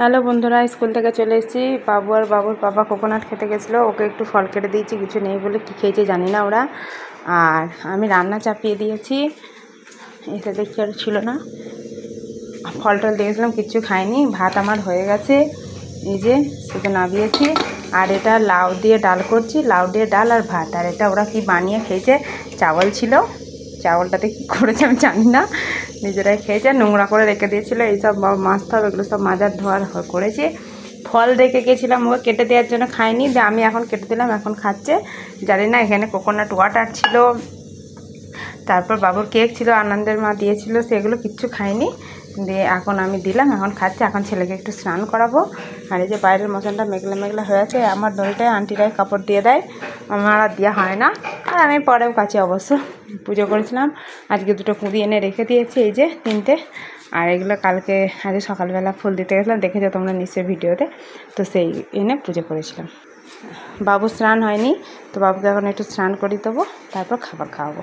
Hello বন্ধুরা, school থেকে চলে এসেছি। বাবু আর বাবুর বাবা কোকোনাট খেতে গেছিলো, ওকে একটু ফল কেটে দিয়েছি, কিছু নেই বলে কী খেয়েছে জানি না ওরা। আর আমি রান্না চাপিয়ে দিয়েছি, এটা দেখছি আর ছিল না, ফল টল দিয়েছিলাম, কিচ্ছু খাইনি। ভাত আমার হয়ে গেছে, এই যে শুধু নামিয়েছি। আর এটা লাউ দিয়ে ডাল করছি, লাউ দিয়ে ডাল আর ভাত। আর এটা ওরা কি বানিয়ে খেয়েছে, চাওয়াল ছিল, চাওয়ালটাতে কী করেছে আমি জানি না, নিজেরাই খেয়েছে, নোংরা করে রেখে দিয়েছিলো। এইসব মাছ থাব এগুলো সব মাজার ধোয়ার করেছে। ফল রেখে গেছিলাম ওকে কেটে দেওয়ার জন্য, খাইনি, যে আমি এখন কেটে দিলাম, এখন খাচ্ছে। জানি না, এখানে কোকোনাট ওয়াটার ছিল, তারপর বাবুর কেক ছিল, আনন্দের মা দিয়েছিল, সেগুলো কিচ্ছু খাইনি। দিয়ে এখন আমি দিলাম, এখন খাচ্ছে। এখন ছেলেকে একটু স্নান করাবো। আর এই যে বাইরের মশানটা মেঘলা মেঘলা হয়ে আছে, আমার দড়িটায় আন্টিরাই কাপড় দিয়ে দেয়, আমার আর দেওয়া হয় না। আর আমি পরেও কাছে অবশ্য পুজো করেছিলাম। আজকে দুটো কুঁড়ি এনে রেখে দিয়েছি, এই যে 3টে। আর এগুলো কালকে আজকে সকালবেলা ফুল দিতে গেছিলাম, দেখেছো তোমরা নিশ্চয়ই ভিডিওতে, তো সেই এনে পুজো করেছিলাম। বাবু স্নান হয়নি, তো বাবুকে এখন একটু স্নান করিয়ে দেবো, তারপর খাবার খাওয়াবো।